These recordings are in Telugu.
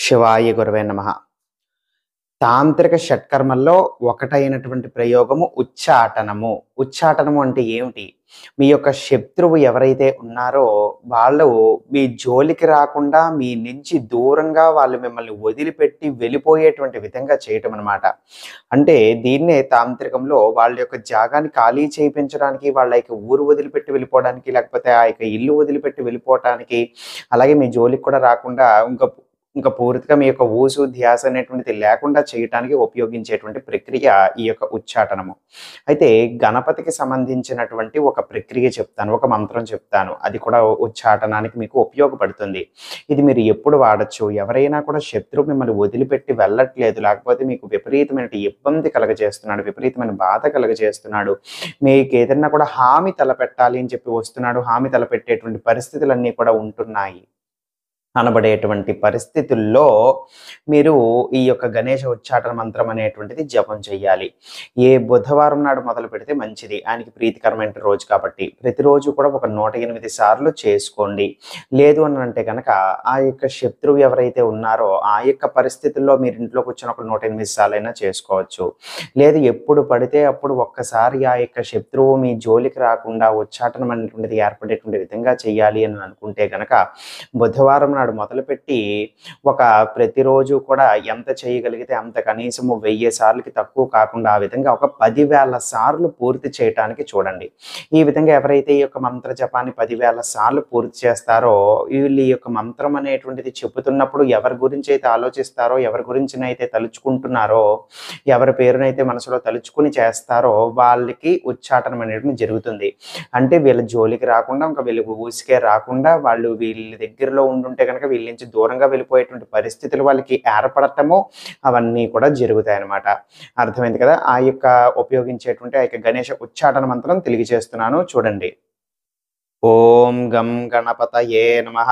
శివాయ గురవే నమః. తాంత్రిక షట్కర్మల్లో ఒకటైనటువంటి ప్రయోగము ఉచ్చాటనము. ఉచ్చాటనము అంటే ఏమిటి? మీ యొక్క శత్రువు ఎవరైతే ఉన్నారో వాళ్ళు మీ జోలికి రాకుండా మీ నుంచి దూరంగా వాళ్ళు మిమ్మల్ని వదిలిపెట్టి వెళ్ళిపోయేటువంటి విధంగా చేయటం అనమాట. అంటే దీన్నే తాంత్రికంలో వాళ్ళ యొక్క జాగాన్ని ఖాళీ చేయించడానికి, వాళ్ళ యొక్క ఊరు వదిలిపెట్టి వెళ్ళిపోవడానికి, లేకపోతే ఆ యొక్క ఇల్లు వదిలిపెట్టి వెళ్ళిపోవటానికి, అలాగే మీ జోలికి కూడా రాకుండా ఇంకా పూర్తిగా మీ యొక్క ఊసు, ధ్యాస అనేటువంటిది లేకుండా చేయటానికి ఉపయోగించేటువంటి ప్రక్రియ ఈ యొక్క ఉచ్చాటనము. అయితే గణపతికి సంబంధించినటువంటి ఒక ప్రక్రియ చెప్తాను. ఒక మంత్రం చెప్తాను. అది కూడా ఉచ్చాటనానికి మీకు ఉపయోగపడుతుంది. ఇది మీరు ఎప్పుడు వాడొచ్చు? ఎవరైనా కూడా శత్రువు మిమ్మల్ని వదిలిపెట్టి వెళ్ళట్లేదు, లేకపోతే మీకు విపరీతమైన ఇబ్బంది కలగజేస్తున్నాడు, విపరీతమైన బాధ కలగజేస్తున్నాడు, మీకేదన్నా కూడా హామీ తలపెట్టాలి అని చెప్పి వస్తున్నాడు, హామీ తలపెట్టేటువంటి పరిస్థితులన్నీ కూడా ఉంటున్నాయి అనబడేటువంటి పరిస్థితుల్లో మీరు ఈ యొక్క గణేష ఉచ్చాటన మంత్రం అనేటువంటిది జపం చేయాలి. ఏ బుధవారం నాడు మొదలు పెడితే మంచిది. ఆయనకి ప్రీతికరమైన రోజు కాబట్టి ప్రతిరోజు కూడా ఒక 108 సార్లు చేసుకోండి. లేదు అని అంటే గనక ఆ యొక్క శత్రువు ఎవరైతే ఉన్నారో ఆ యొక్క పరిస్థితుల్లో మీరు ఇంట్లో కూర్చొని ఒక 108 సార్లైనా చేసుకోవచ్చు. లేదు ఎప్పుడు పడితే అప్పుడు ఒక్కసారి ఆ యొక్క శత్రువు మీ జోలికి రాకుండా ఉచ్చాటనం అనేటువంటిది ఏర్పడేటువంటి విధంగా చేయాలి అని అనుకుంటే గనక బుధవారం నాడు మొదలుపెట్టి ప్రతిరోజు కూడా ఎంత చేయగలిగితే అంత కనీసము 1000 సార్లకి తక్కువ కాకుండా ఆ విధంగా ఒక 10,000 సార్లు పూర్తి చేయటానికి చూడండి. ఈ విధంగా ఎవరైతే ఈ యొక్క మంత్ర జపాన్ని 10,000 సార్లు పూర్తి చేస్తారో వీళ్ళు ఈ యొక్క మంత్రం అనేటువంటిది చెబుతున్నప్పుడు ఎవరి గురించి అయితే ఆలోచిస్తారో, ఎవరి గురించినైతే తలుచుకుంటున్నారో, ఎవరి పేరునైతే మనసులో తలుచుకుని చేస్తారో వాళ్ళకి ఉచ్చాటనం అనేటువంటి జరుగుతుంది. అంటే వీళ్ళ జోలికి రాకుండా, ఇంకా వీళ్ళ ఊసికే రాకుండా, వాళ్ళు వీళ్ళ దగ్గరలో ఉండుంటే కనుక వీళ్ళ నుంచి దూరంగా వెళ్ళిపోయేటువంటి పరిస్థితులు వాళ్ళకి ఏర్పడటము అవన్నీ కూడా జరుగుతాయన్నమాట. అర్థమైంది కదా? ఆ యొక్క ఉపయోగించేటువంటి ఆ యొక్క గణేష ఉచ్చాటన మంత్రం తెలియజేస్తున్నాను చూడండి. ఓం గం గణపతయే నమః.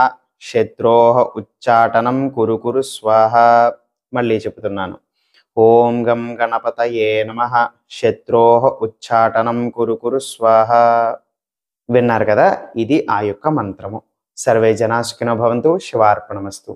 శత్రోః ఉచ్చాటనం కురు కురు స్వాహ. మళ్ళీ చెప్తున్నాను. ఓం గం గణపతయే నమః. శత్రోః ఉచ్చాటనం కురు కురు స్వాహ. విన్నారు కదా? ఇది ఆ యొక్క మంత్రము. సర్వే జనా సుఖినో భవంతు. శివార్పణమస్తు.